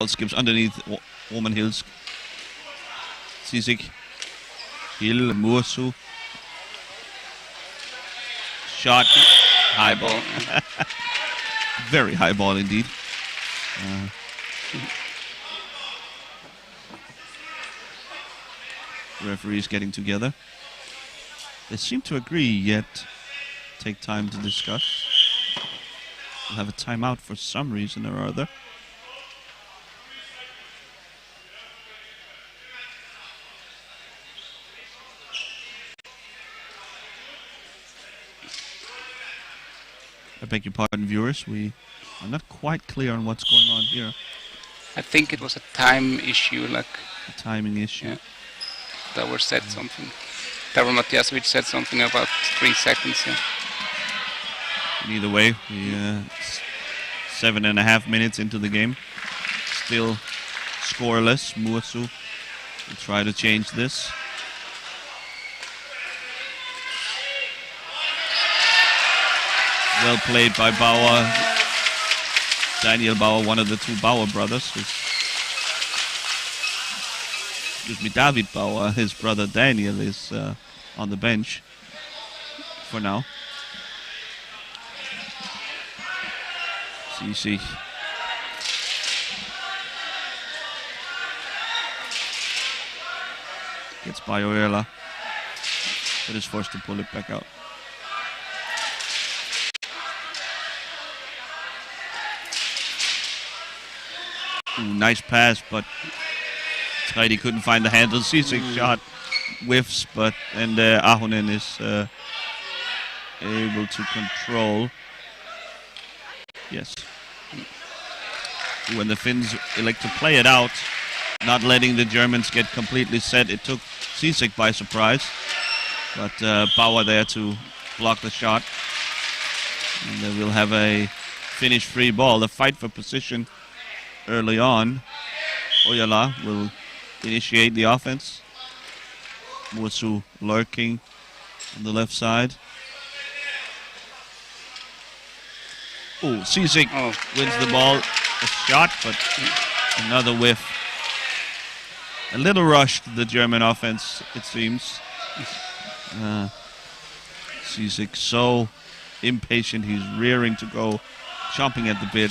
skips underneath Roman Hills. Sisik. Hill, Mursu. Shot. High ball. Very high ball indeed. Referees getting together. They seem to agree, yet take time to discuss. We'll have a timeout for some reason or other. I beg your pardon, viewers. We are not quite clear on what's going on here. I think it was a time issue, like a timing issue. Yeah. Davor said something. Davor Matjasovic said something about 3 seconds. Yeah. Either way, we 7.5 minutes into the game, still scoreless. Mursu will try to change this. Well played by Bauer. Daniel Bauer, one of the 2 Bauer brothers. Excuse me, David Bauer, his brother Daniel, is on the bench for now. CC. Gets by Oyela, but is forced to pull it back out. Ooh, nice pass, but Heidi couldn't find the handle. Sisik shot whiffs, but Ahonen is able to control. Yes. When the Finns elect to play it out, not letting the Germans get completely set, it took Sisik by surprise. But Bauer there to block the shot. And they will have a Finnish free ball. The fight for position early on. Oyala will initiate the offense. Mursu lurking on the left side. Oh, Sisik wins the ball. A shot, but another whiff. A little rushed, the German offense, it seems. Sisik so impatient, he's rearing to go, chomping at the bit.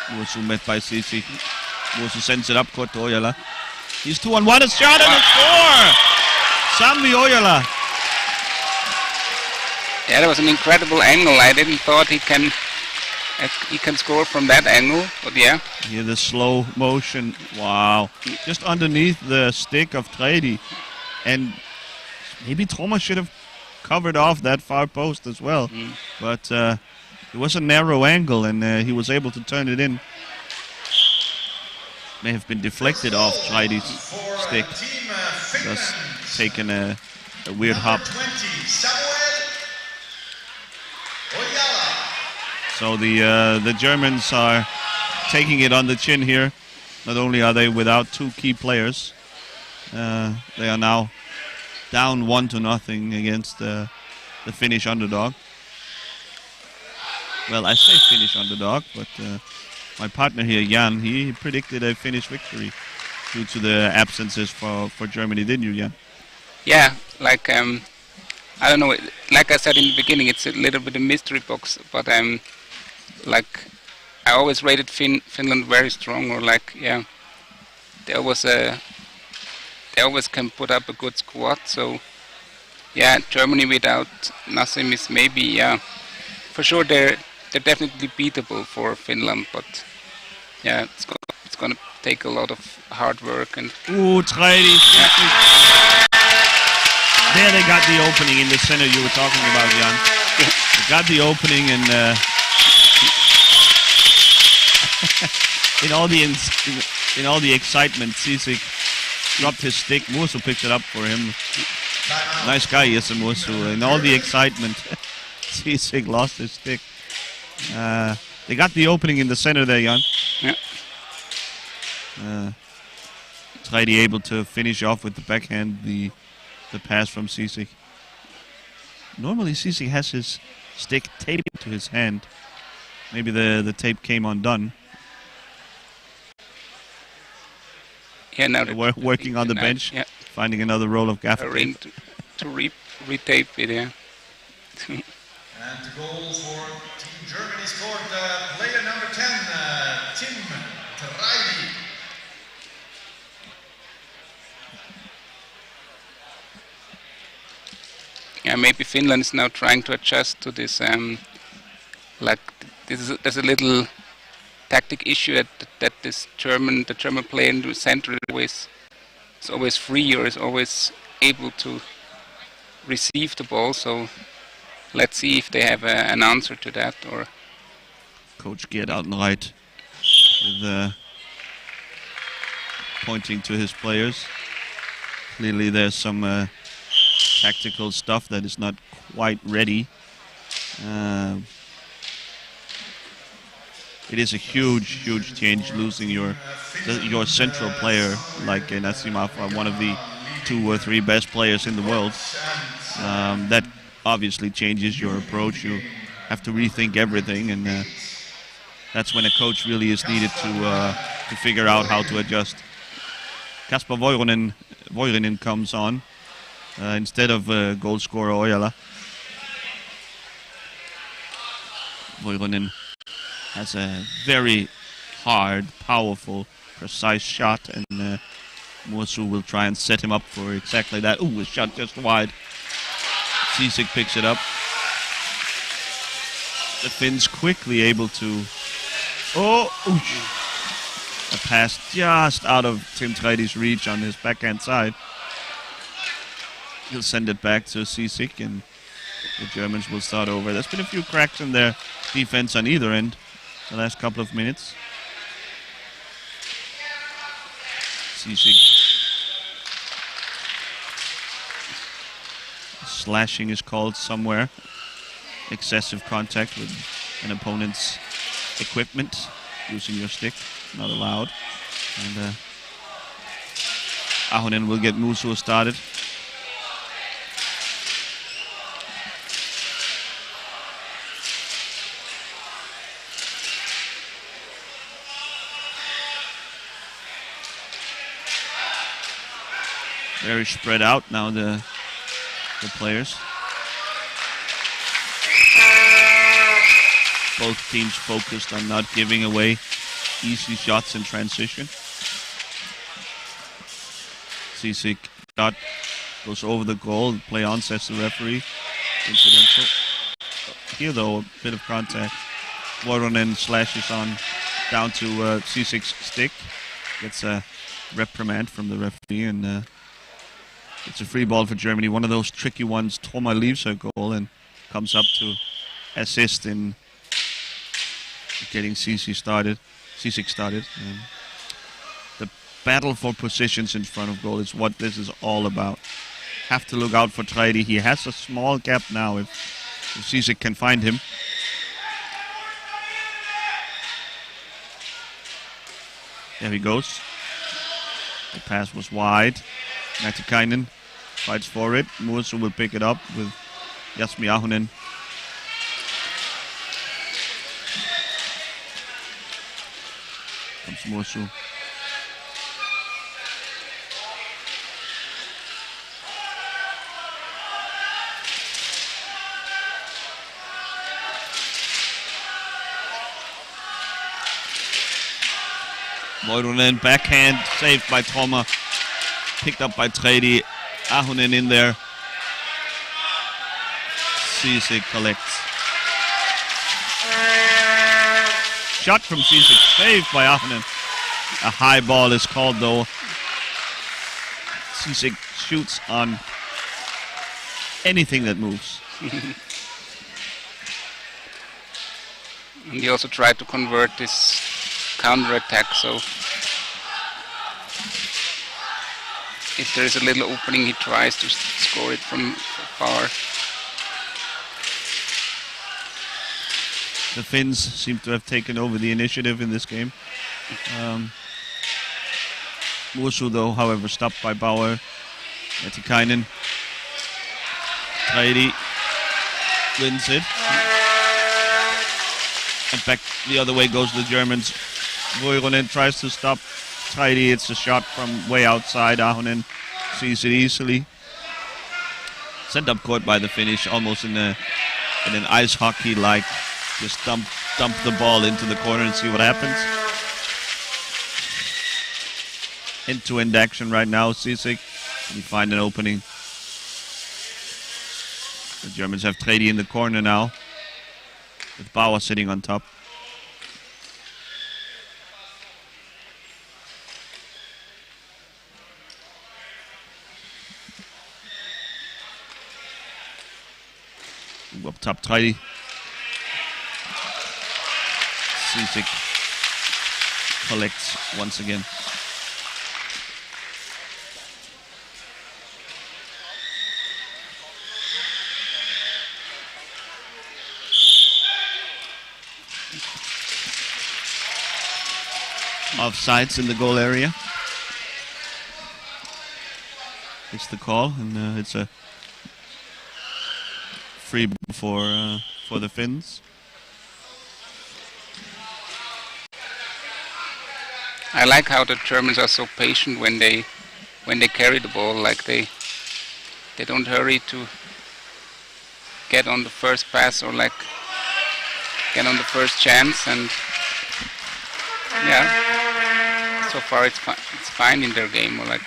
Mursu met by Sisik. Mursu sends it up court to Oyala. He's 2-on-1, a shot and a score! Sambi Oyala. Yeah, that was an incredible angle. I didn't thought he can score from that angle, but yeah. Here the slow motion, wow. Just underneath the stick of Tredi. And maybe Thomas should have covered off that far post as well. But it was a narrow angle and he was able to turn it in. May have been deflected off Tredi's stick. Just taken a weird hop. So the Germans are taking it on the chin here. Not only are they without 2 key players, they are now down 1-0 against the Finnish underdog. Well, I say Finnish underdog, but my partner here, Jan, he predicted a Finnish victory due to the absences for Germany, didn't you, Jan? Yeah, like I don't know. Like I said in the beginning, it's a little bit a mystery box, but like I always rated Finland very strong, or like they always can put up a good squad. So yeah, Germany without Nassim is maybe for sure they're definitely beatable for Finland, but yeah, it's gonna take a lot of hard work and. Ooh, Tredi. Yeah. There they got the opening in the center you were talking about, Jan. They got the opening and in all the excitement, Sisik dropped his stick. Mursu picked it up for him. Nice guy, yes, Mursu. In all the excitement, Sisik lost his stick. They got the opening in the center there, Jan. Yeah. Tredi able to finish off with the backhand the pass from Sisik. Normally Cece has his stick taped to his hand. Maybe the tape came undone. Yeah, now We're working on the bench, yeah, finding another roll of gaffer ring tape. to retape it. Yeah. And the goal for Team Germany scored player number 10, Tim Treidi. Yeah, maybe Finland is now trying to adjust to this. Like there's a little tactic issue that the German player in the center is always free or is always able to receive the ball. So let's see if they have an answer to that. Or Coach Gerd Altenreit with pointing to his players. Clearly there's some tactical stuff that is not quite ready. It is a huge change losing your central player like Nassimov, one of the 2 or 3 best players in the world. That obviously changes your approach. You have to rethink everything, and that's when a coach really is needed to figure out how to adjust. Kasper Voirinen comes on instead of goal scorer Ojala. Voirinen has a very hard, powerful, precise shot, and Mursu will try and set him up for exactly that. Ooh, a shot just wide. Cisic picks it up. The Finns quickly able to... Oh! Oosh. A pass just out of Tim Treidi's reach on his backhand side. He'll send it back to Cisic, and the Germans will start over. There's been a few cracks in their defense on either end the last couple of minutes. Cisic. Slashing is called somewhere. Excessive contact with an opponent's equipment. Using your stick, not allowed. And Ahonen will get Musu started. Very spread out now, the players. Both teams focused on not giving away easy shots in transition. Cisic shot goes over the goal. Play on, says the referee. Incidental. Here though, a bit of contact. Voirinen slashes on down to Cisic's stick. Gets a reprimand from the referee, and it's a free ball for Germany. One of those tricky ones. Toma leaves her goal and comes up to assist in getting Cisic started. The battle for positions in front of goal is what this is all about. Have to look out for Treidi. He has a small gap now if Cisic can find him. There he goes. The pass was wide. Mäkikainen fights for it. Mursu will pick it up with Jasmi Ahonen. Comes Mursu. Voirinen backhand saved by Toma. Picked up by Treidi. Ahonen in there. Cisic collects. Shot from Cisic, saved by Ahonen. A high ball is called though. Cisic shoots on anything that moves. And he also tried to convert this counter-attack, so if there is a little opening, he tries to score it from far. The Finns seem to have taken over the initiative in this game. Mursu, though, however, stopped by Bauer. Mäkikainen. Treidi wins it. In fact, the other way goes the Germans. Vuoronen tries to stop Tidy. It's a shot from way outside. Ahonen sees it easily. Sent up court by the Finnish, almost in an ice hockey-like. Just dump the ball into the corner and see what happens. End-to-end action right now. Sisek, can he find an opening? The Germans have Tredi in the corner now, with Bauer sitting on top. Up top, Tredi. Sisek collects once again. Offsides in the goal area. It's the call, and it's a free for the Finns. I like how the Germans are so patient when they carry the ball. Like they don't hurry to get on the first pass or like get on the first chance, and yeah. So far, it's fine in their game. Or like,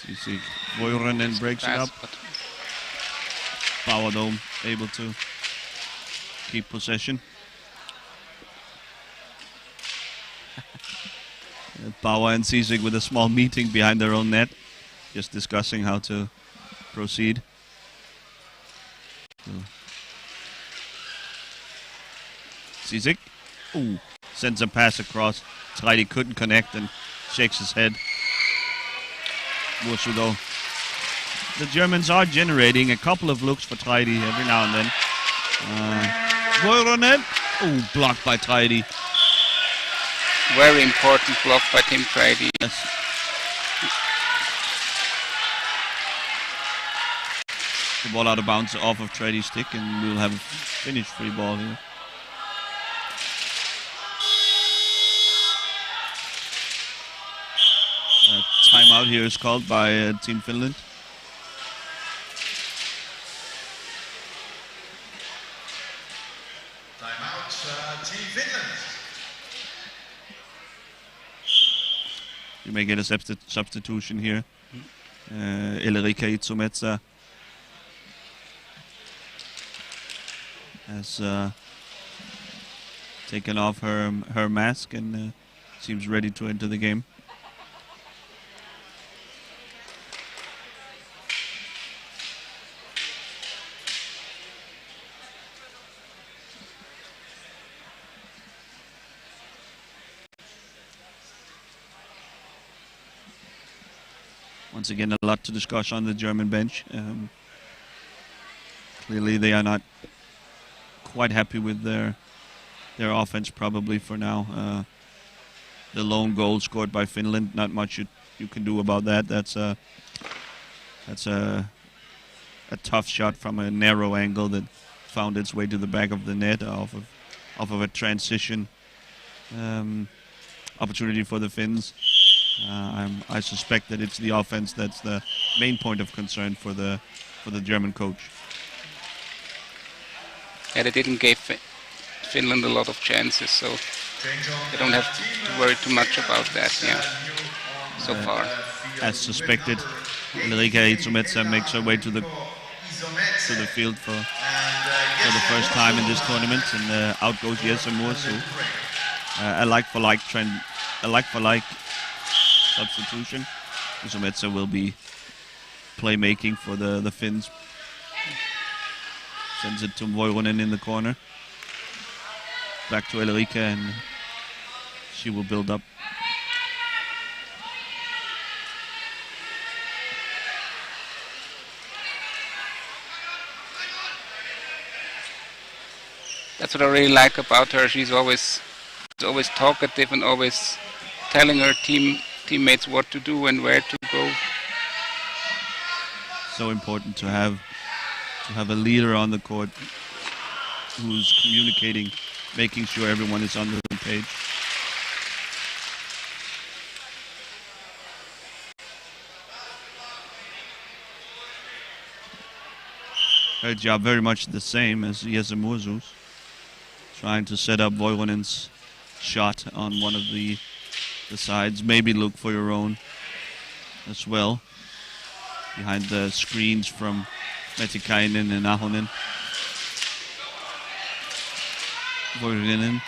Sisek, Vuoronen breaks it up. Bauer though able to keep possession. Bauer and Sisek with a small meeting behind their own net, just discussing how to proceed. Sisek, sends a pass across. Tredi couldn't connect and shakes his head. Wursu though. The Germans are generating a couple of looks for Tredi every now and then. Vuoronen, blocked by Tredi. Very important block by Tim Tredi. Yes. The ball out of bounds off of Tredi's stick, and we'll have a Finnish free ball here. Timeout here is called by Team Finland. Timeout, Team Finland. You may get a substitution here. Elrika Itsumetsa has taken off her mask and seems ready to enter the game. Once again, a lot to discuss on the German bench. Clearly, they are not quite happy with their offense, probably for now. The lone goal scored by Finland, not much you can do about that. That's a tough shot from a narrow angle that found its way to the back of the net off of a transition opportunity for the Finns. I suspect that it's the offense that's the main point of concern for the German coach. Yeah, they didn't give Finland a lot of chances, so they don't have to worry too much about that. Yeah, so far. As suspected, Elrika Itsumetsa makes her way to the field for the first time in this tournament, and out goes Jesse Mursu. A like-for-like trend, a like-for-like substitution. Itsumetsa will be playmaking for the Finns. Sends it to Vuoronen in the corner. Back to Elrika, and she will build up. That's what I really like about her. She's always always talkative and always telling her teammates what to do and where to go. So important to have a leader on the court who's communicating, making sure everyone is on the same page. Her job very much the same as Jesse Mursus, trying to set up Voironen's shot on one of the sides. Maybe look for your own as well, behind the screens from Metikainen and Ahonen. Voironen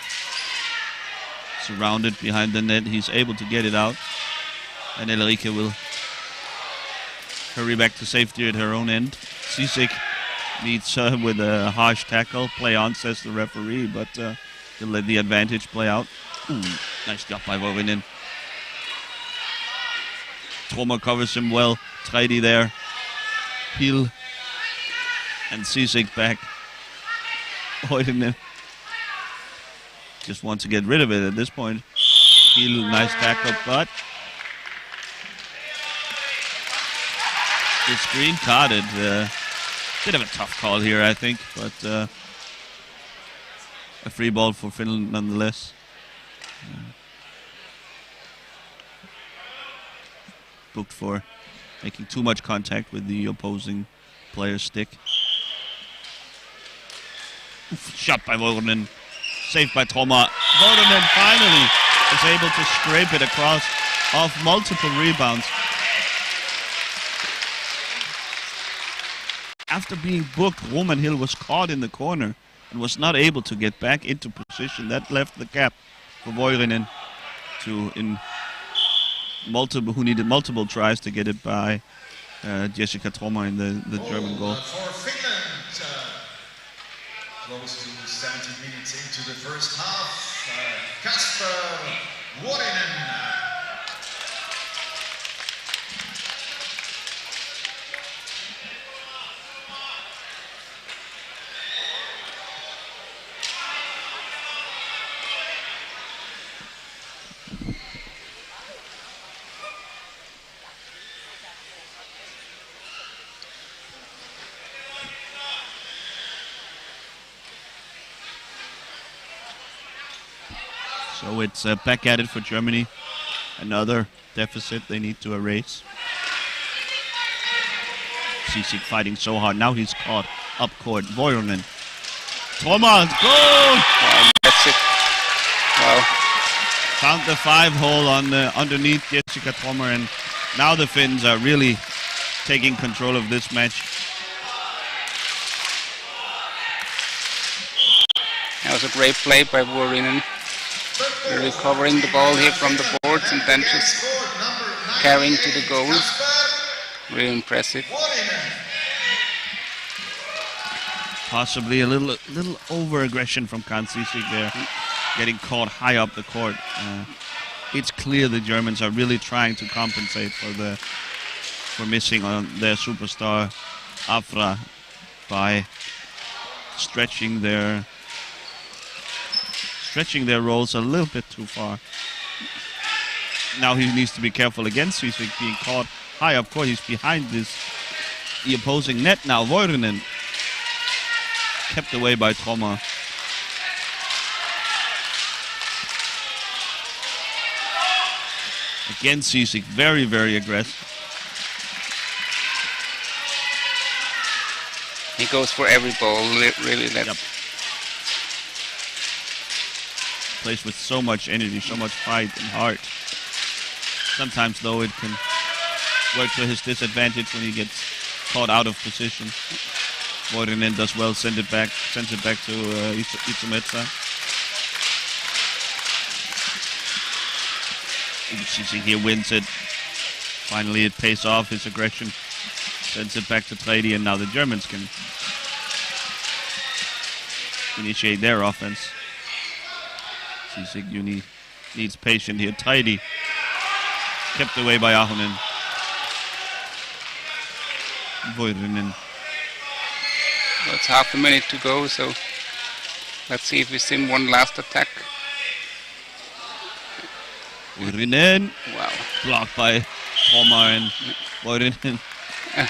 surrounded behind the net. He's able to get it out, and Elrike will hurry back to safety at her own end. Sisek meets her with a harsh tackle. Play on, says the referee, but he'll let the advantage play out. Ooh, nice job by Voironen. Trommer covers him well. Treidi there. Hill and Sisek back. Voironen just wants to get rid of it at this point. Hill, nice tackle, but the screen caught it. Bit of a tough call here, I think, but a free ball for Finland nonetheless. Booked for making too much contact with the opposing player's stick. Oof, shot by Voironen, saved by Trommer. Voironen finally is able to scrape it across off multiple rebounds. After being booked, Roman Hill was caught in the corner and was not able to get back into position. That left the gap for Voironen who needed multiple tries to get it by Jessica Trommer in the German goal. For Finland, close to 17 minutes into the first half, Kasper Vuorinen. So it's back at it for Germany. Another deficit they need to erase. Sisek fighting so hard. Now he's caught up court. Voironen. Trommer, goal! That's it. Wow. Found the 5-hole on underneath Jessica Trommer, and now the Finns are really taking control of this match. That was a great play by Vuorinen. Recovering the ball here from the boards and then just carrying to the goal. Really impressive. Possibly a little over-aggression from Kan Sisek there, getting caught high up the court. It's clear the Germans are really trying to compensate for missing on their superstar Afra by stretching their roles a little bit too far. Now he needs to be careful against Sisek being caught high up court. He's behind the opposing net now. Voironen kept away by Trommer. Again, Sisek very, very aggressive. He goes for every ball, really. Yep. Plays with so much energy, so much fight and heart. Sometimes, though, it can work to his disadvantage when he gets caught out of position. Voironen does well, sends it back to Itsumetsa. Sisek here wins it. Finally, it pays off his aggression. Sends it back to Treidi, and now the Germans can initiate their offense. Sisek needs patience here. Treidi kept away by Ahonen. Voironen. Well, it's half a minute to go, so let's see if we see one last attack. Väyrynen Wow. blocked by Pomar, and Väyrynen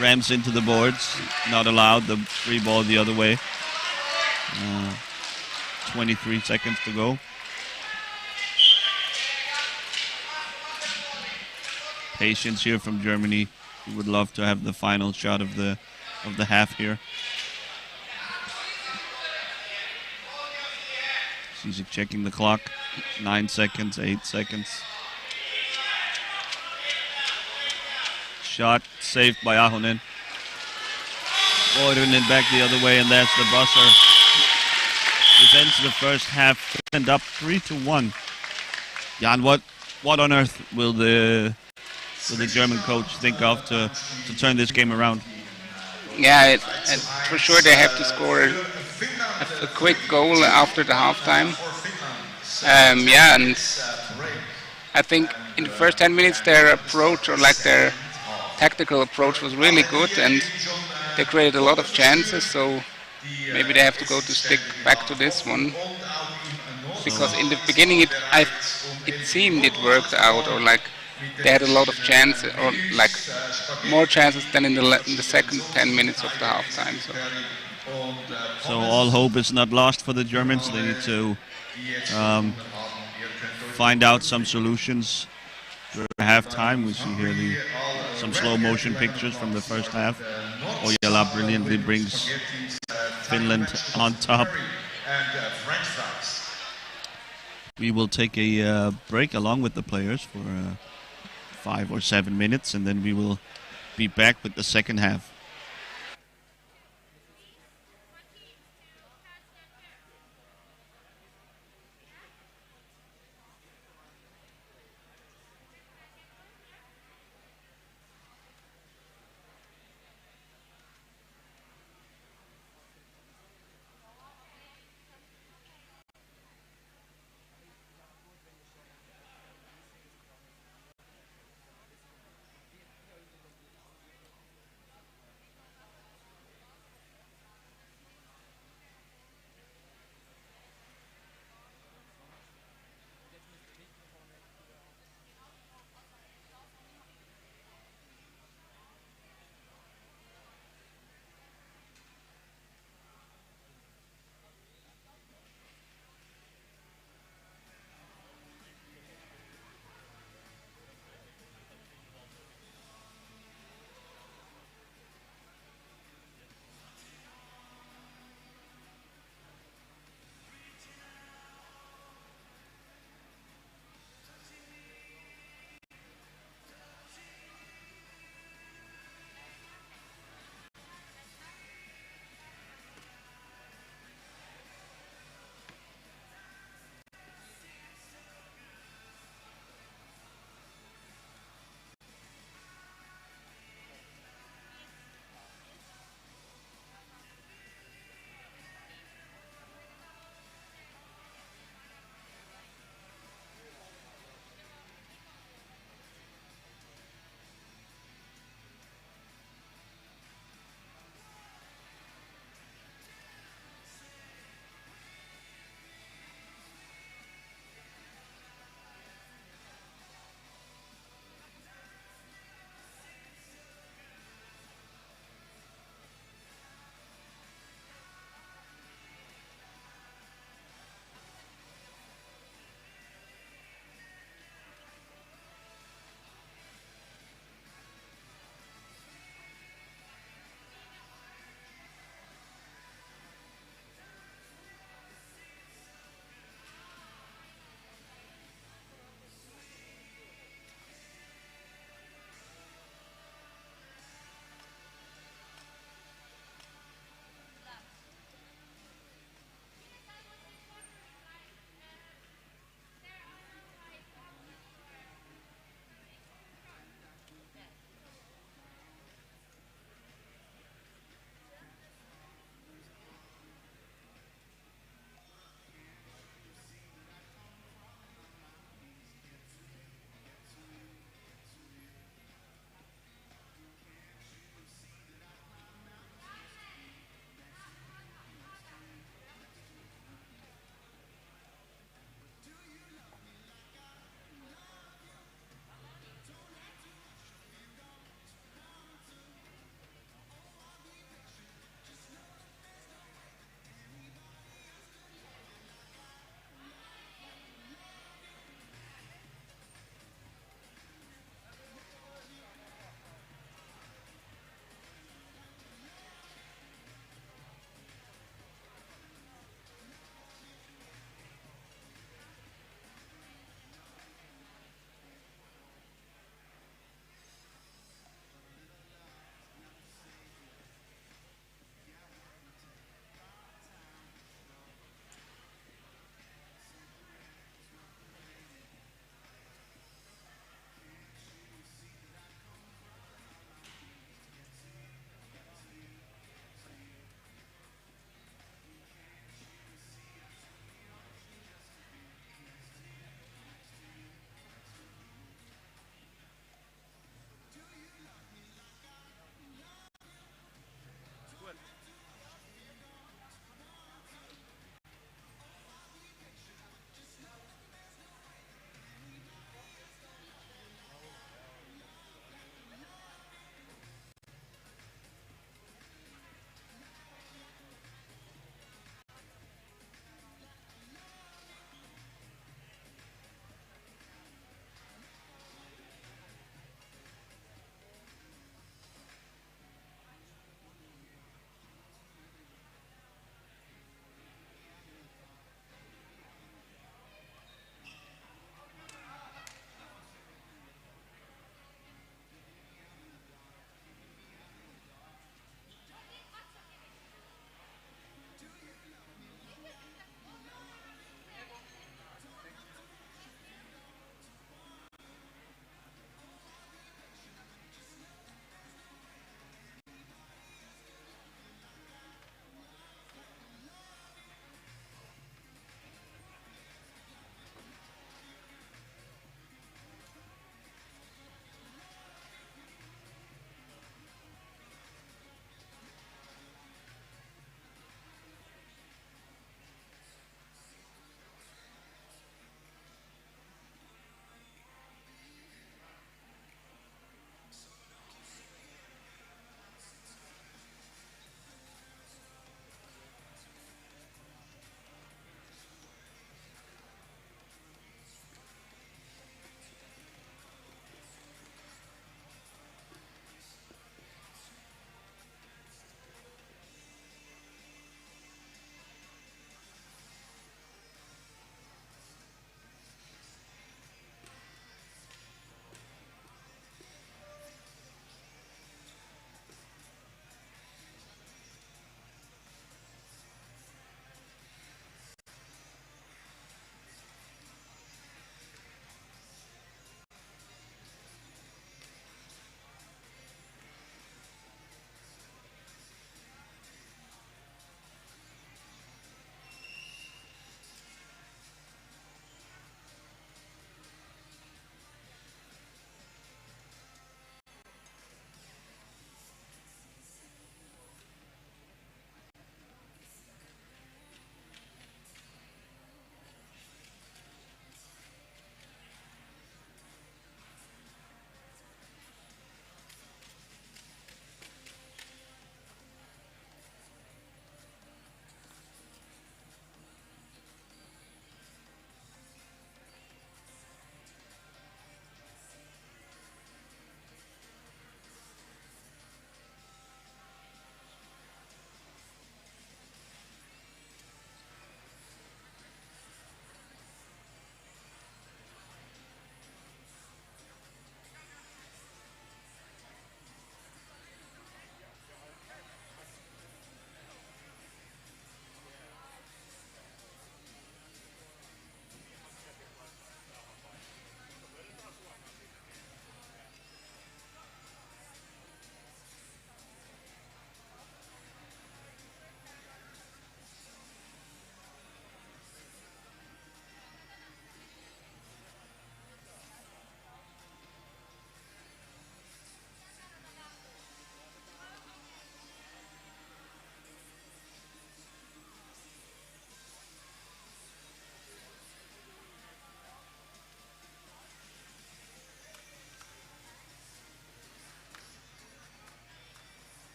rams into the boards. Not allowed. The free ball the other way. 23 seconds to go. Patience here from Germany. We would love to have the final shot of the half here. Cizek checking the clock. 9 seconds, 8 seconds. Shot saved by Ahonen. Väyrynen back the other way, and that's the buzzer. This ends the first half. End up 3-1. Jan, what on earth will the German coach think of to turn this game around? Yeah, and for sure they have to score a quick goal after the halftime. Yeah, and I think in the first 10 minutes their approach, or like their tactical approach, was really good, and they created a lot of chances. So maybe they have to stick back to this one, because in the beginning it seemed it worked out, or like they had a lot of chances, or like more chances than in the second 10 minutes of the halftime. So all hope is not lost for the Germans. They need to find out some solutions during halftime. We see here some slow motion pictures from the first half. Ojala brilliantly brings Finland on top. We will take a break along with the players for 5 or 7 minutes, and then we will be back with the second half.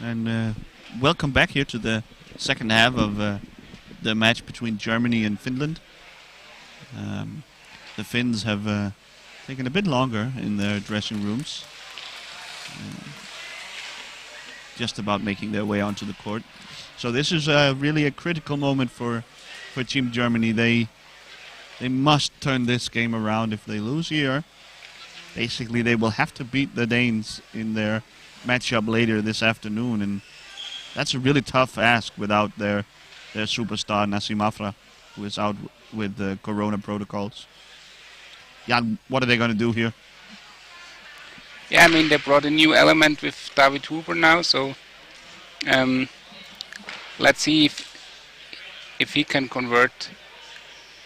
And welcome back here to the second half of the match between Germany and Finland. The Finns have taken a bit longer in their dressing rooms, just about making their way onto the court. So this is really a critical moment for Team Germany. They must turn this game around. If they lose here, basically they will have to beat the Danes in their matchup later this afternoon, and that's a really tough ask without their superstar Nassim Afra, who is out with the corona protocols. Jan, what are they going to do here? Yeah, I mean, they brought a new element with David Huber now, so let's see if he can convert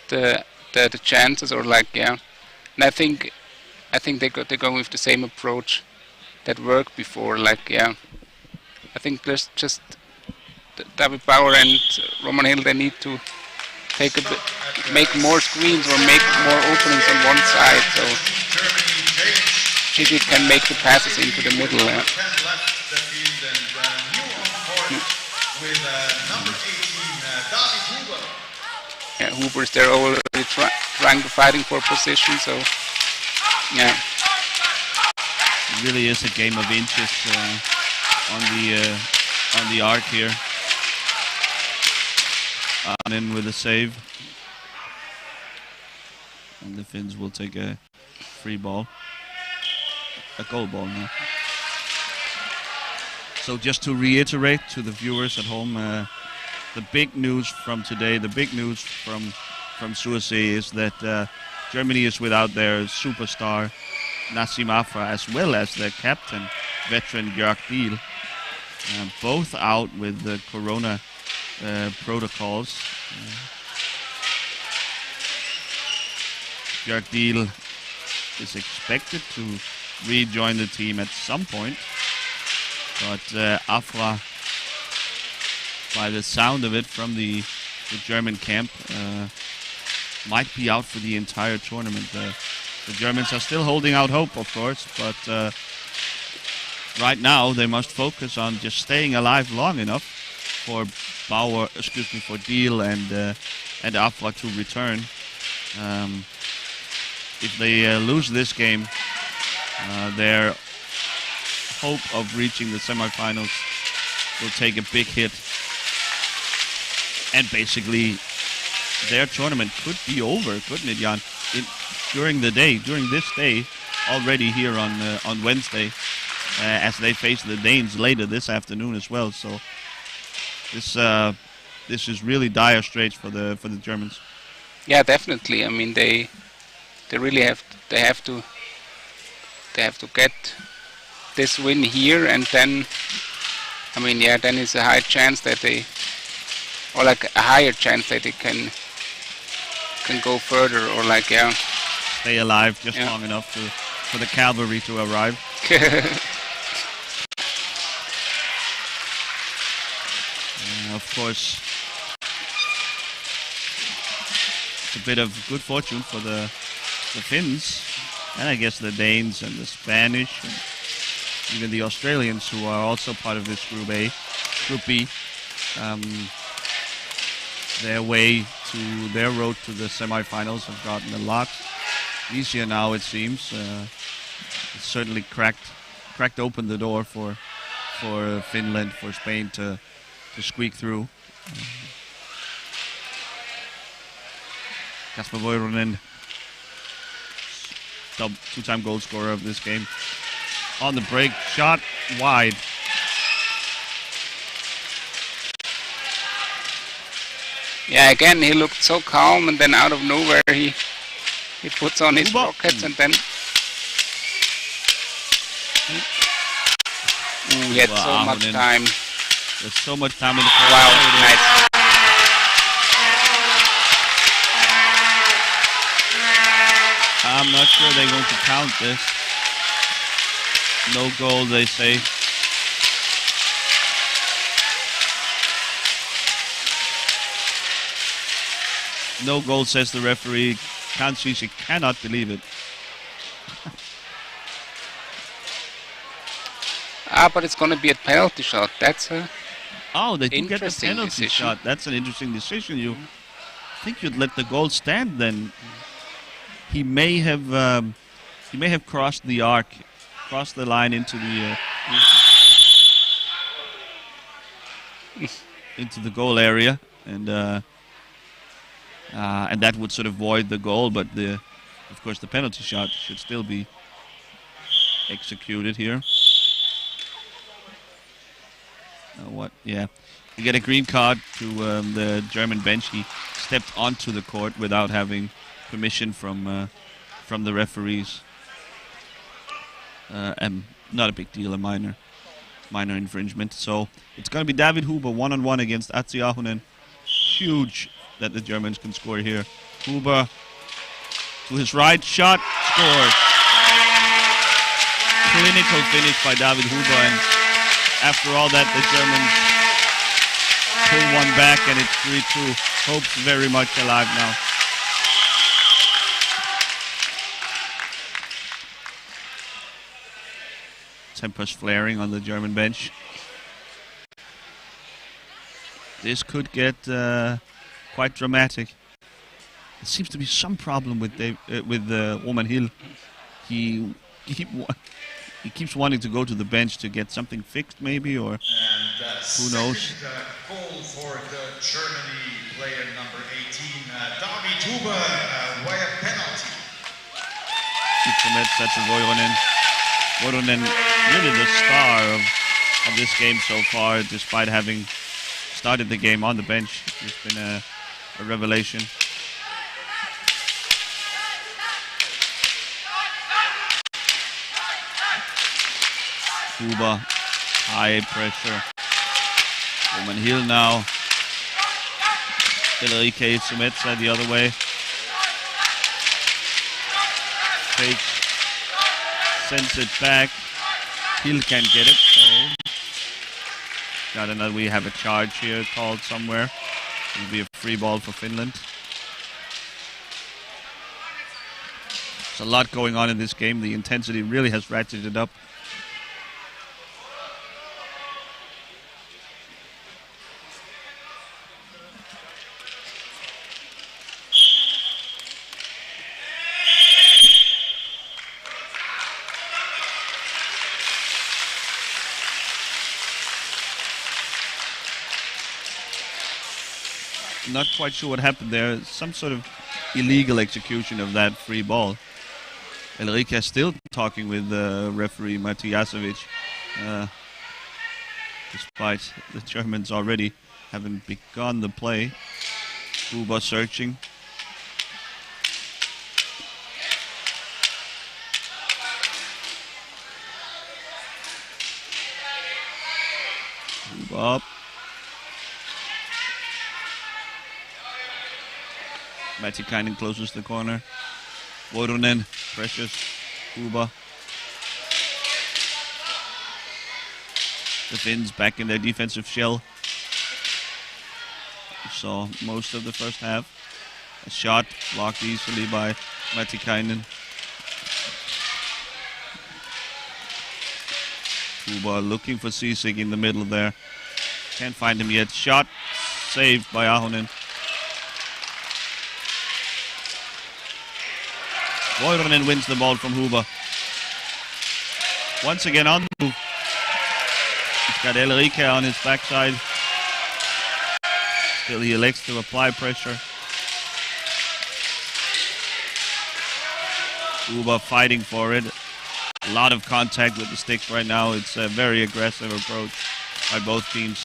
the chances, or like, yeah. And I think they're going with the same approach that worked before, like, yeah. I think there's just David Bauer and Roman Hill, they need to make more screens or make more openings on one side, so Gigi can make the passes into the middle. Yeah, Huber's there already fighting for position, so yeah. It really is a game of inches on the arc here. And in with a save. And the Finns will take a free ball. A goal ball now. So just to reiterate to the viewers at home, the big news from today, the big news from Sursee is that Germany is without their superstar Nassim Afra, as well as their captain, veteran Jörg Diel. Both out with the corona protocols. Jörg Diel is expected to rejoin the team at some point, but Afra, by the sound of it from the German camp, might be out for the entire tournament. The Germans are still holding out hope, of course, but right now they must focus on just staying alive long enough for for Diel and Afra to return. If they lose this game, their hope of reaching the semifinals will take a big hit, and basically their tournament could be over, couldn't it, Jan? During this day, already here on Wednesday, as they face the Danes later this afternoon as well. So this is really dire straits for the Germans. Yeah, definitely. I mean, they really have to get this win here, and then, I mean, yeah, then it's a high chance that they, or like a higher chance that they can go further, or like, yeah, stay alive just long enough for the cavalry to arrive. Of course, it's a bit of good fortune for the Finns, and I guess the Danes and the Spanish, and even the Australians, who are also part of this Group B. Their road to the semifinals have gotten a lot easier now, it seems. It's certainly cracked open the door for Finland, for Spain to squeak through. Kasper Voironen, two-time goal scorer of this game. On the break, shot wide. Yeah, again, he looked so calm, and then out of nowhere he puts on his rockets, and then he had so much time. There's so much time in the first. Wow, nice. I'm not sure they're going to count this. No goal, they say. No goal, says the referee. Kansishi cannot believe it. But it's going to be a penalty shot. That's a Oh, they do get the interesting penalty decision. shot. That's an interesting decision. You think you'd let the goal stand then? He may have crossed the arc, crossed the line into the goal area, and that would sort of void the goal. But of course, the penalty shot should still be executed here. What? Yeah, you get a green card to the German bench. He stepped onto the court without having permission from the referees. And not a big deal, a minor infringement. So it's going to be David Huber one-on-one against Atsi Ahonen. Huge that the Germans can score here. Huber to his right, shot, scored. Clinical finish by David Huber, and after all that, the Germans pull one back, and it's 3-2. Hope's very much alive now. Tempers flaring on the German bench. This could get quite dramatic. There seems to be some problem with Roman Hill. He keeps wanting to go to the bench to get something fixed, maybe, or who knows. Goal for the Germany player number 18, David Huber, via penalty. That's Voironen. Voironen, really the star of this game so far, despite having started the game on the bench. He's been a revelation. Huber, high pressure. Roman Hill now. Enrique Sumetsa the other way. Takes, sends it back. Hill can't get it, so got another. We have a charge here called somewhere. It'll be a free ball for Finland. There's a lot going on in this game. The intensity really has ratcheted up. Not quite sure what happened there. Some sort of illegal execution of that free ball. Enrique still talking with referee Matijasevic, despite the Germans already having begun the play. Huber searching. Huber up. Matikainen closes the corner. Voironen pressures Huber. The Finns back in their defensive shell. We saw most of the first half. A shot blocked easily by Matikainen. Huber looking for Sisig in the middle there. Can't find him yet. Shot saved by Ahonen. Voironen wins the ball from Huber. Once again on the move. He's got Enrique on his backside. Still he elects to apply pressure. Huber fighting for it. A lot of contact with the sticks right now. It's a very aggressive approach by both teams.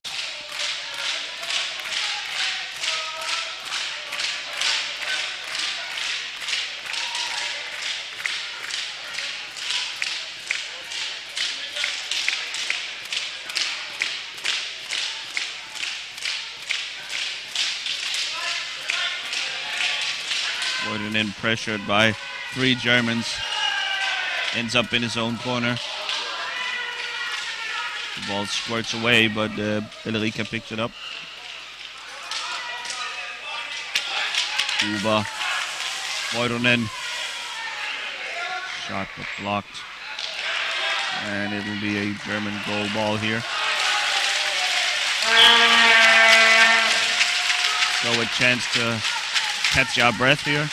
Voironen pressured by three Germans. Ends up in his own corner. The ball squirts away, but Enrique picks it up. Huber. Voironen. Shot but blocked. And it'll be a German goal ball here. So a chance to catch our breath here.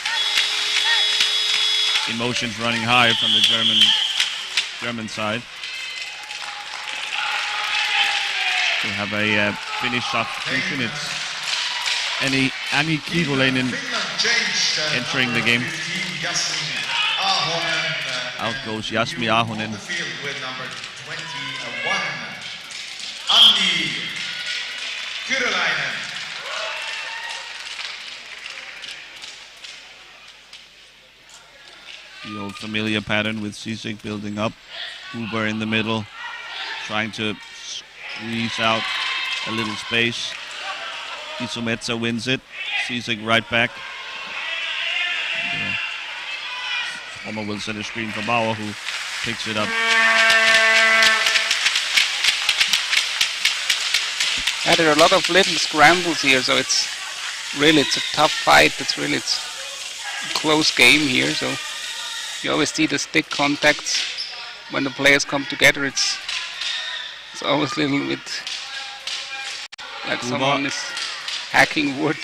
Emotions running high from the German side. We have a Finnish substitution. It's Ani Kirulainen entering the game. Out goes Jasmi Ahonen. The field with number 21, Anni Kyröläinen. The old familiar pattern with Sisek building up. Huber in the middle, trying to squeeze out a little space. Isometsa wins it. Sisek right back. Homer will set a screen for Bauer, who picks it up. Yeah, there are a lot of little scrambles here, so it's a tough fight. It's a close game here. So you always see the stick contacts when the players come together. It's always a little bit like someone is hacking wood.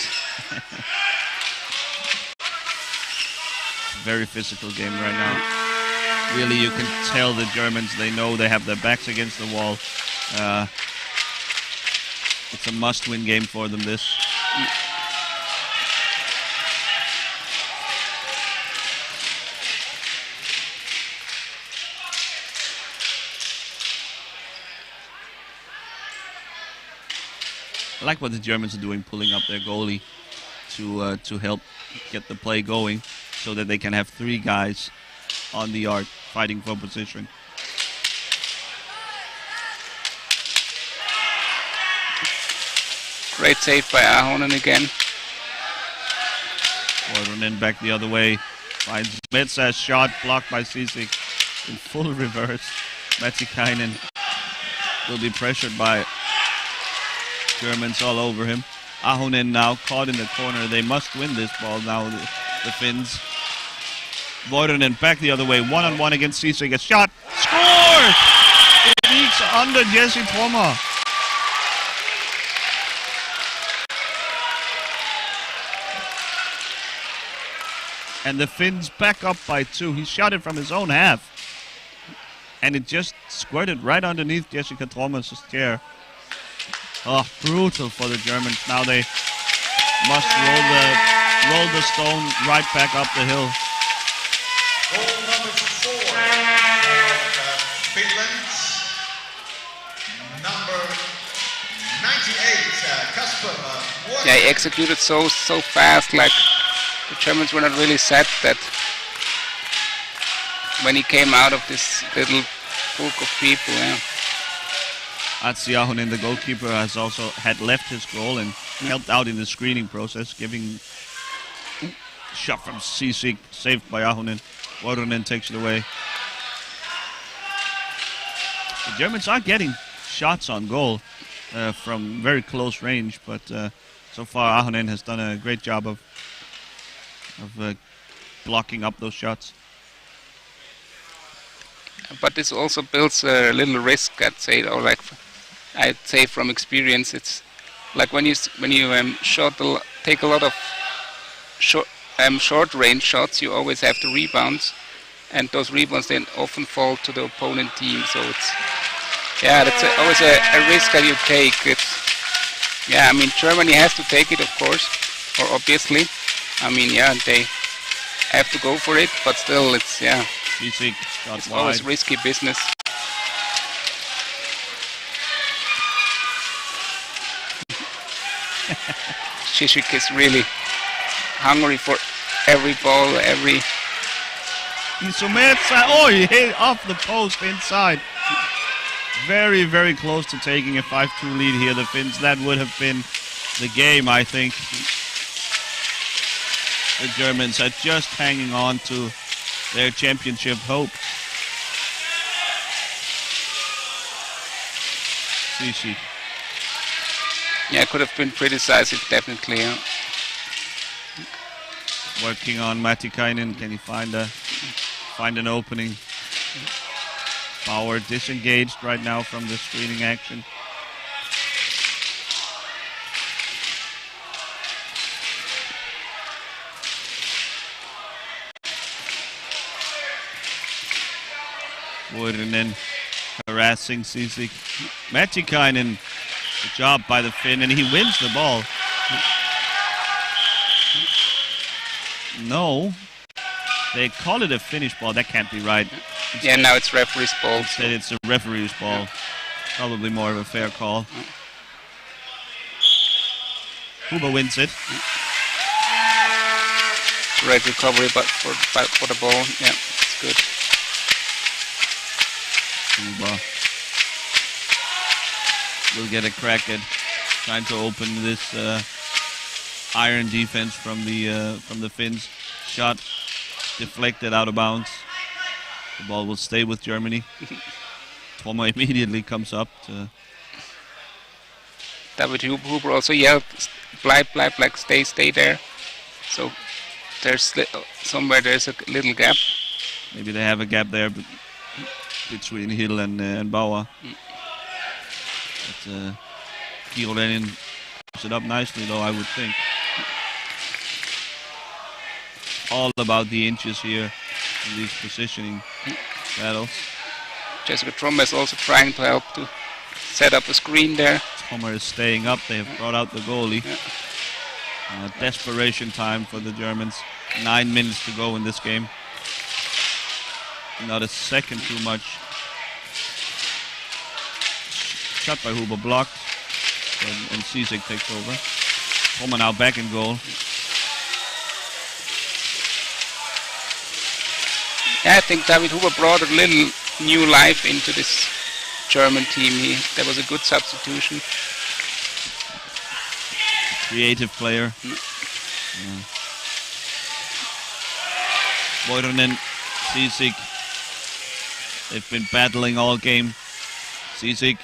Very physical game right now. Really, you can tell the Germans, they know they have their backs against the wall. It's a must-win game for them, this. I like what the Germans are doing, pulling up their goalie to help get the play going, so that they can have 3 guys on the arc fighting for position. Great save by Ahonen again. Vuoronen back the other way. Finds Metsa's shot blocked by Sisek in full reverse. Matikainen will be pressured by Germans all over him. Ahonen now caught in the corner. They must win this ball now, the Finns. Vuoronen back the other way. 1-on-1 against Sisek. A shot. Score! It leaks under Jesse Trommer. And the Finns back up by 2. He shot it from his own half. And it just squirted right underneath Jessica Trommer's chair. Oh, brutal for the Germans. Now they must roll the stone right back up the hill. Goal number 4 for Finland. Number 98, Kasper. Yeah, he executed so fast. Like the Germans were not really set that when he came out of this little book of people. Yeah. Atsi Ahonen, the goalkeeper, has also had left his goal and helped out in the screening process, giving shot from Sisek, saved by Ahonen. Vuoronen takes it away. The Germans are getting shots on goal from very close range, but so far Ahonen has done a great job of blocking up those shots. But this also builds a little risk, I'd say, or like I'd say from experience, it's like when you take a lot of short range shots, you always have the rebounds, and those rebounds then often fall to the opponent team. So that's always a risk that you take. I mean, Germany has to take it, of course, or obviously. I mean, they have to go for it, but still, it's always risky business. Zizek is really hungry for every ball, every... Isometsa, he hit off the post inside. Very, very close to taking a 5-2 lead here, the Finns. That would have been the game, I think. The Germans are just hanging on to their championship hope. Zizek. Yeah, could have been pretty decisive, definitely. Yeah. Working on Matikainen. Can he find an opening? Bauer disengaged right now from the screening action. Vuorinen harassing Sisik. Mätikainen, good job by the Finn, and he wins the ball. No, they call it a finish ball. That can't be right. Yeah, now it's referee's ball. Instead, it's a referee's ball. Yeah. Probably more of a fair call. Huber wins it. Great recovery, but for the ball, yeah, it's good. Huber will get a crack at trying to open this iron defense from the Finns. Shot deflected out of bounds. The ball will stay with Germany. Thomas immediately comes up to. David Huber also yelled, "Bleib, stay there." So there's somewhere there's a little gap. Maybe they have a gap there between Hill and Bauer. But Kirolenin puts it up nicely, though, I would think. All about the inches here in these positioning battles. Jessica Trommer is also trying to help to set up a screen there. Trommer is staying up. They have brought out the goalie. Yeah. Desperation time for the Germans. 9 minutes to go in this game. Not a second too much. Shot by Huber, blocked. And Sisek takes over. Trommer now back in goal. Yeah, I think David Huber brought a little new life into this German team. That was a good substitution. Creative player. Vuorinen, Sisek. They've been battling all game. Sisek.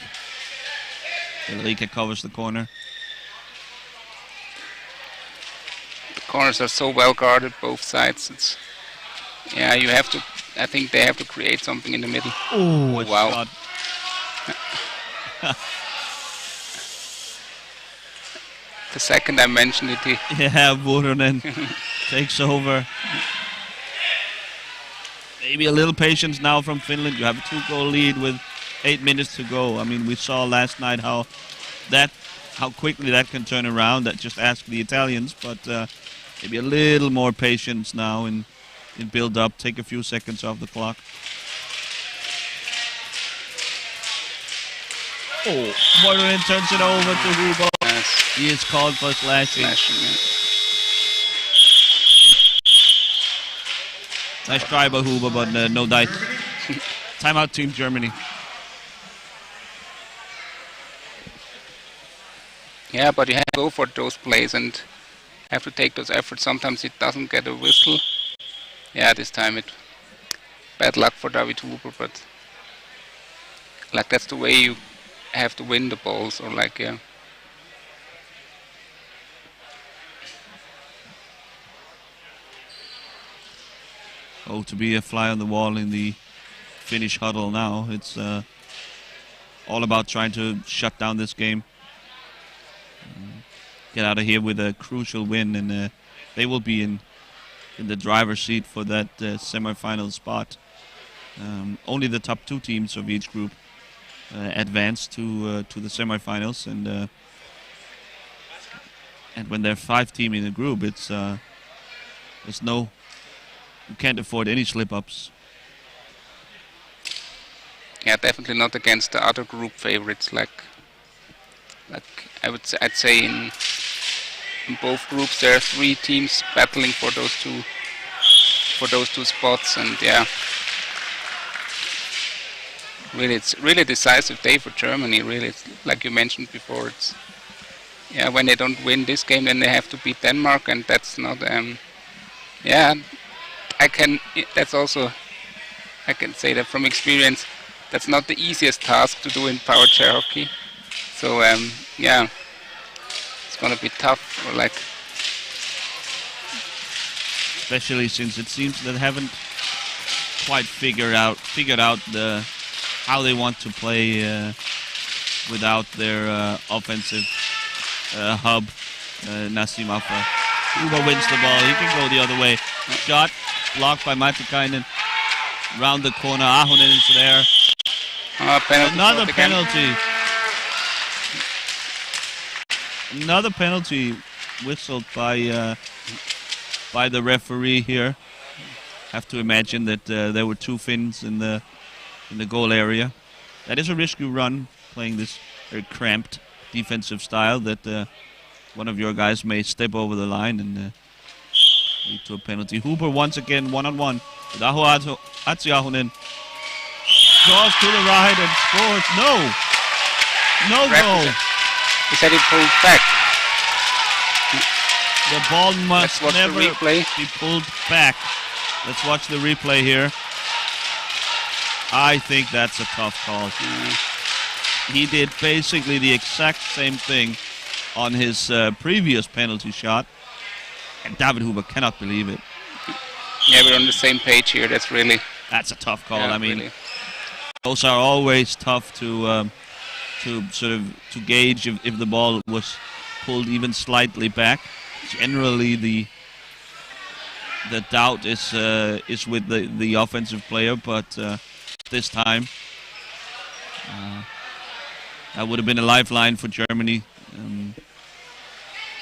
Ulrike covers the corner. The corners are so well guarded, both sides. Yeah, you have to. I think they have to create something in the middle. Oh, wow! Shot. The second I mentioned it, Yeah, Vuorinen takes over. Maybe a little patience now from Finland. You have a 2-goal lead with 8 minutes to go. I mean, we saw last night how quickly that can turn around. That just ask the Italians, but maybe a little more patience now in build up. Take a few seconds off the clock. Oh, Vuorinen turns it over to Huber. yes, He is called for slashing. yeah. Nice try by Huber, but no dice. Timeout, Team Germany. Yeah, but you have to go for those plays and have to take those efforts. Sometimes it doesn't get a whistle. Yeah, this time bad luck for David Huber, but like that's the way you have to win the balls, or like yeah. Oh, to be a fly on the wall in the Finnish huddle now. It's all about trying to shut down this game. Get out of here with a crucial win, and they will be in the driver's seat for that semi-final spot. Only the top 2 teams of each group advance to the semi-finals, and when they're 5 team in a group, you can't afford any slip-ups. Yeah, definitely not against the other group favorites. Like I'd say in both groups there are 3 teams battling for those two spots, and yeah, really it's really a decisive day for Germany. Really, it's, like you mentioned before, it's when they don't win this game, then they have to beat Denmark, and that's not I can say that from experience, that's not the easiest task to do in power chair hockey. So it's gonna be tough. Or like, Especially since it seems that they haven't quite figured out the how they want to play without their offensive hub, Nassim Afra. Huber wins the ball. He can go the other way. Shot blocked by Matikainen. Round the corner. Ahonen is there. Penalty Another shot again. penalty. Another penalty whistled by the referee here. Have to imagine that there were two Finns in the goal area. That is a risky run, playing this very cramped defensive style, that one of your guys may step over the line and lead to a penalty. Huber once again one-on-one with Atsi Ahonen. Draws to the right and scores. No goal. He said it pulled back. The ball must Let's watch never the replay. be pulled back. Let's watch the replay here. I think that's a tough call. He did basically the exact same thing on his previous penalty shot, and David Huber cannot believe it. Yeah, we're on the same page here. That's That's a tough call. yeah, I mean, really. those are always tough to gauge if the ball was pulled even slightly back. Generally, the doubt is with the offensive player, but this time that would have been a lifeline for Germany.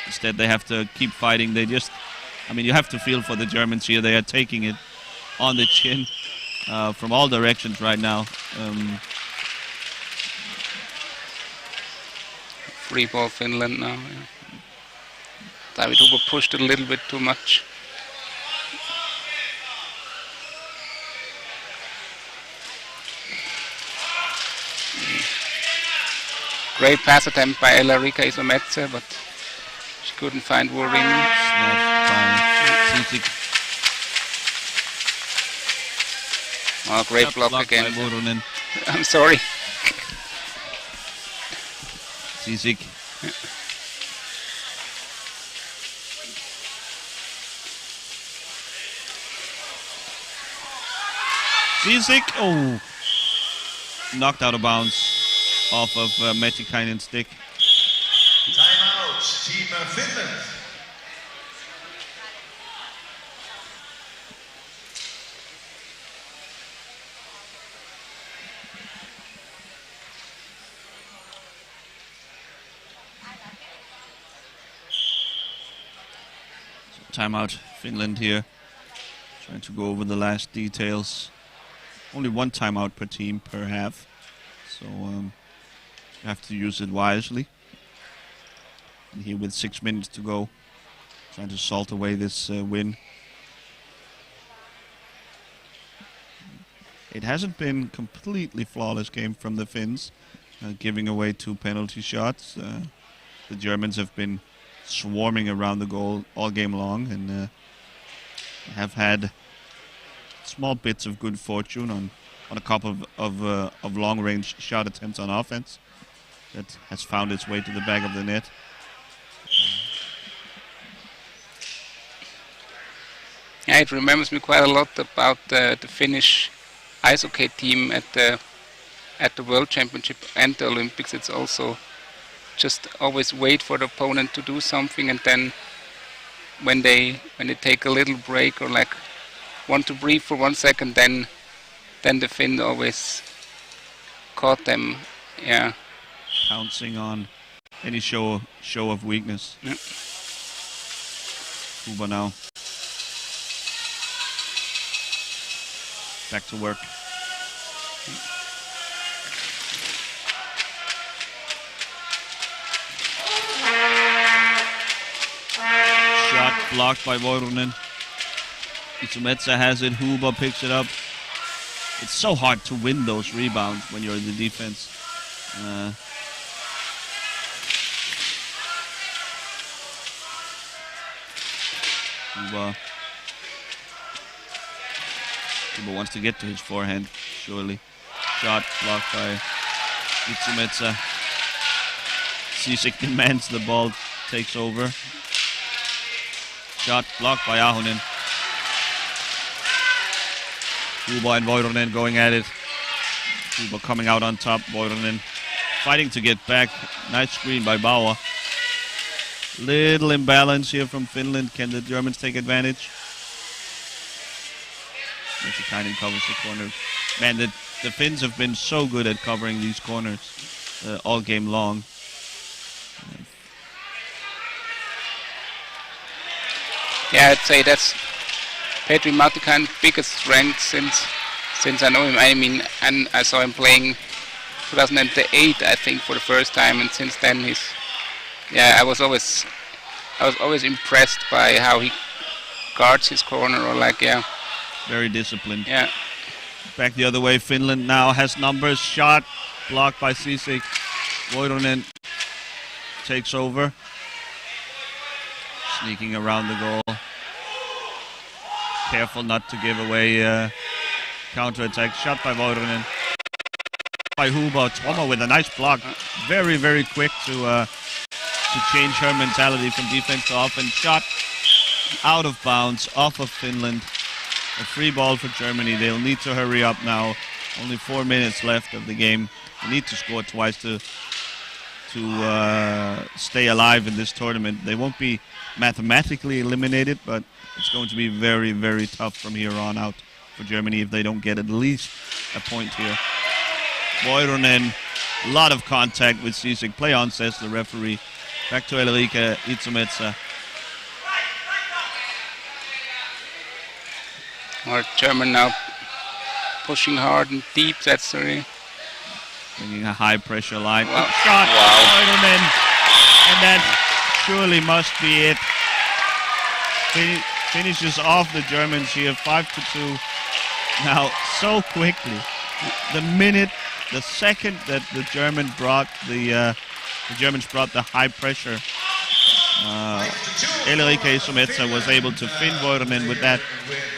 Instead, they have to keep fighting. You have to feel for the Germans here. They are taking it on the chin from all directions right now. Free ball Finland now. Yeah. David Huber pushed it a little bit too much. Great pass attempt by Elarica Isometsa, but she couldn't find Wuring. Snapped by Citic. Oh, great block Blocked again. by Vuorunen. I'm sorry. Citic. Citic, knocked out of bounds off of Matikainen's stick. Timeout, Team Finland. Timeout, Finland here. Trying to go over the last details. Only one timeout per team per half. So you have to use it wisely. And here with 6 minutes to go, trying to salt away this win. It hasn't been completely flawless game from the Finns, giving away 2 penalty shots. The Germans have been swarming around the goal all game long and have had small bits of good fortune on a couple of long-range shot attempts on offense that has found its way to the back of the net. Yeah, it remembers me quite a lot about the Finnish ice hockey team at the World Championship and the Olympics. It's also just always wait for the opponent to do something, and then when they take a little break or like want to breathe for 1 second, then the Finn always caught them. Yeah. Pouncing on any show of weakness. Yeah. Huber now. Back to work. Shot blocked by Vuorunen. Isometsa has it. Huber picks it up. It's so hard to win those rebounds when you're in the defense. Huber wants to get to his forehand, surely. Shot blocked by Isometsa. Cic demands the ball, takes over. Shot blocked by Ahonen. Huber and Vuorunen going at it. Huber coming out on top. Voironen fighting to get back. Nice screen by Bauer. Little imbalance here from Finland. Can the Germans take advantage? Metikainen covers the corner. Man, the Finns have been so good at covering these corners all game long. Yeah, I'd say that's Petri Matikainen's biggest strength since I know him. I mean, and I saw him playing 2008, I think, for the first time, and since then I was always impressed by how he guards his corner, or very disciplined. Yeah. Back the other way, Finland now has numbers. Shot blocked by Sisik. Voironen takes over. Sneaking around the goal. Careful not to give away counter-attack. Shot by Voironen. By Huber. Tuomo with a nice block. Very, very quick to change her mentality from defense to offense. Shot out of bounds, off of Finland. A free ball for Germany. They'll need to hurry up now. Only 4 minutes left of the game. They need to score twice to stay alive in this tournament. They won't be mathematically eliminated, but it's going to be very, very tough from here on out for Germany if they don't get at least a point here. Voironen, a lot of contact with Sisik. Play on, says the referee. Back to Elrika Itsumetsa. Or German now pushing hard and deep. That's really Bringing a high pressure line. Wow. Shot. Wow. Voironen. And that surely must be it. Finishes off the Germans here, 5-2. Now, so quickly. The second that the Germans brought the high pressure, Elrika Isometsa was able to fin Voironen with that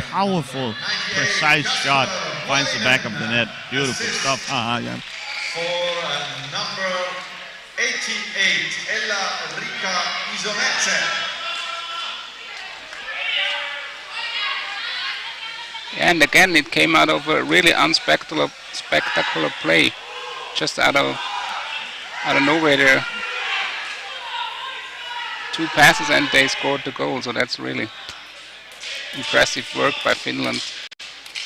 powerful, precise shot. Finds the back of the net. Beautiful stuff. Yeah. For number 88, Elrika Isometsa. And again, it came out of a really spectacular play, just out of nowhere there. 2 passes and they scored the goal, so that's really impressive work by Finland.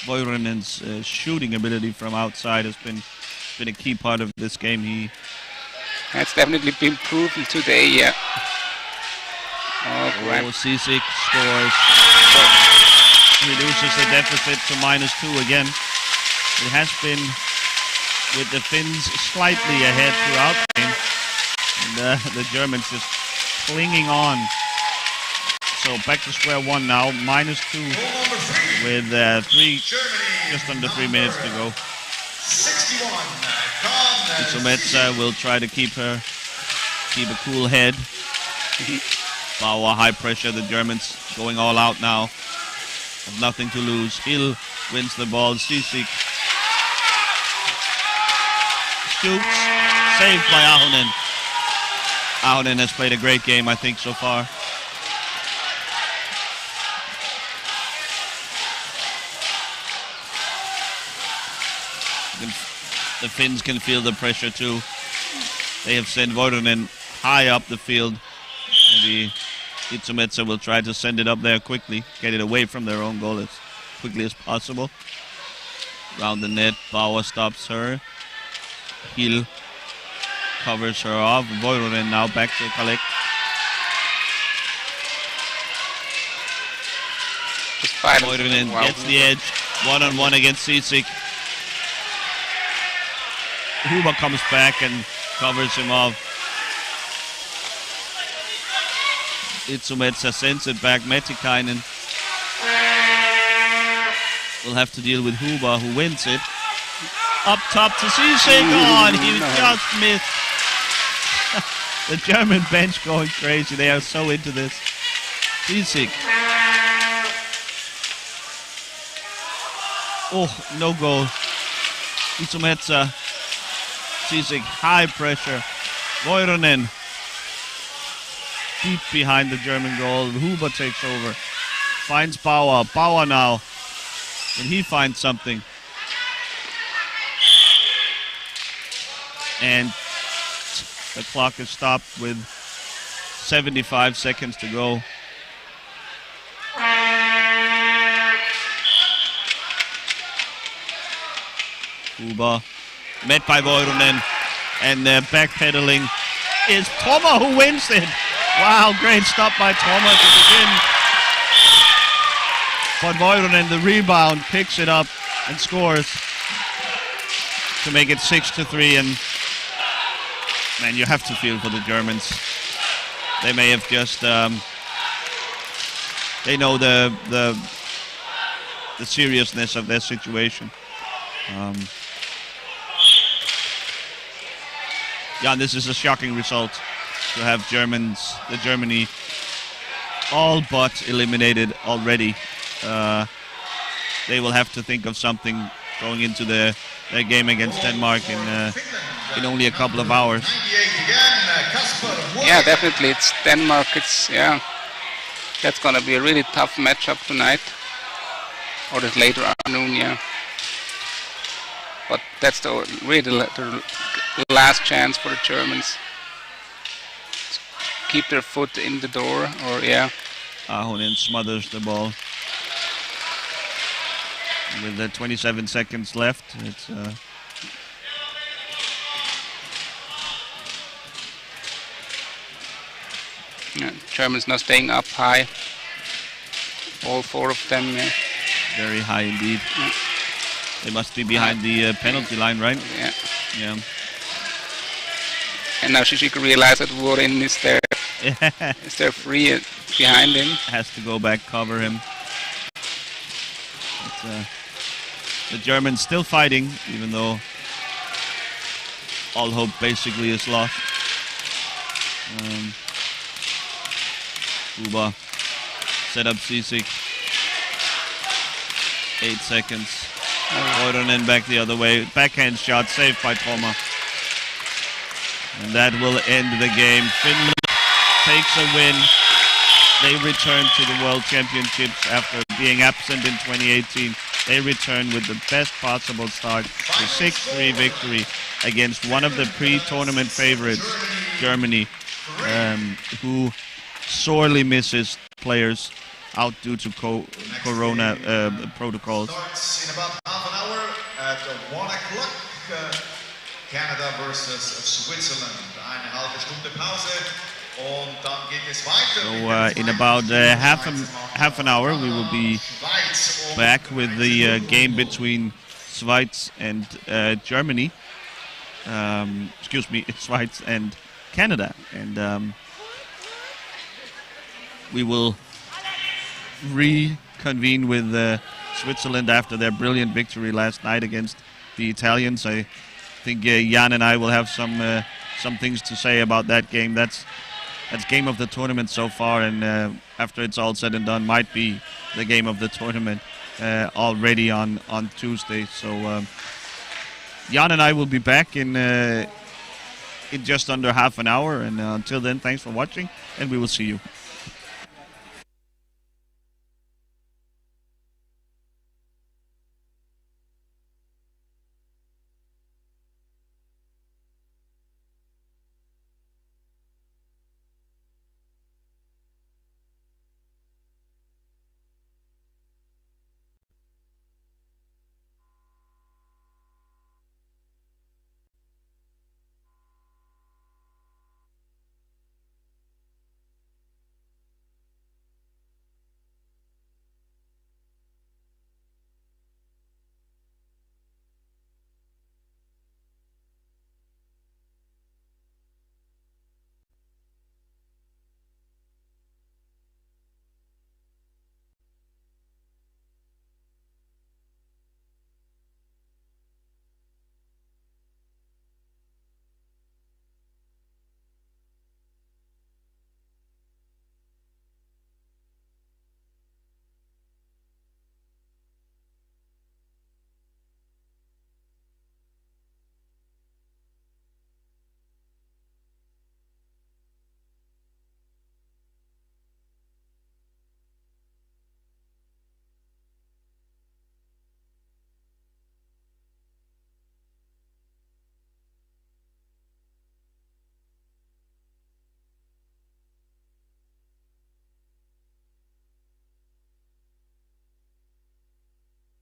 Voironen's shooting ability from outside has been a key part of this game. That's definitely been proven today, yeah. Oh, Sisik scores. Reduces the deficit to -2 again. It has been with the Finns slightly ahead throughout the game. And the Germans just clinging on. So back to square one now, -2 with just under 3 minutes to go. 61. Isometsa will try to keep a cool head. Bauer high pressure, the Germans going all out now. Have nothing to lose. Hill wins the ball. Sisik shoots. Saved by Ahonen. Ahonen has played a great game, I think, so far. The Finns can feel the pressure too. They have sent Voironen high up the field. Maybe Itsumetsa will try to send it up there quickly, get it away from their own goal as quickly as possible. Round the net, Bauer stops her. Hill covers her off. Voironen now back to collect. Voironen gets the edge, one-on-one against Sisik. Huber comes back and covers him off. Itsumetsa sends it back. Metikainen will have to deal with Huber, who wins it. Up top to Sisik. Oh, and he just missed. The German bench going crazy. They are so into this. Sisik. Oh, no goal. Itsumetsa. Sisik, high pressure. Voironen deep behind the German goal. Huber takes over. Finds Bauer. Bauer now. And he finds something. And the clock is stopped with 75 seconds to go. Kuba met by Voironen, and backpedaling is Toma, who wins it. Wow, great stop by Toma to begin. But Voironen, the rebound, picks it up and scores to make it 6-3. And man, you have to feel for the Germans. They may have just they know the seriousness of their situation. Yeah, this is a shocking result to have Germany all but eliminated already. They will have to think of something going into their game against Denmark in only a couple of hours. Yeah, definitely. It's Denmark. That's gonna be a really tough matchup tonight, or this later afternoon. Yeah, but that's really the last chance for the Germans to keep their foot in the door. Or Ahonen smothers the ball with 27 seconds left. It's Germans now staying up high. All four of them. Yeah. Very high indeed. They must be behind the penalty line, right? Yeah. And now Shishik realized that Warren is there. Is there free behind him? Has to go back, cover him. The Germans still fighting, even though all hope basically is lost. Kuba set up Sisik. 8 seconds. Voironen back the other way. Backhand shot saved by Toma. And that will end the game. Finland takes a win. They return to the World Championships after being absent in 2018. They return with the best possible start. The 6-3 victory against one of the pre-tournament favorites, Germany, who sorely misses players out due to corona protocols. Starts in about half an hour at 1 o'clock. Canada versus Switzerland. Eine halbe Stunde Pause und dann geht es weiter. So in about half an hour we will be back with the game between Schweiz and Germany. Excuse me, Schweiz and Canada, and we will reconvene with Switzerland after their brilliant victory last night against the Italians. I think Jan and I will have some things to say about that game. That's game of the tournament so far, and after it's all said and done, might be the game of the tournament already on Tuesday. So Jan and I will be back in just under half an hour, and until then, thanks for watching, and we will see you.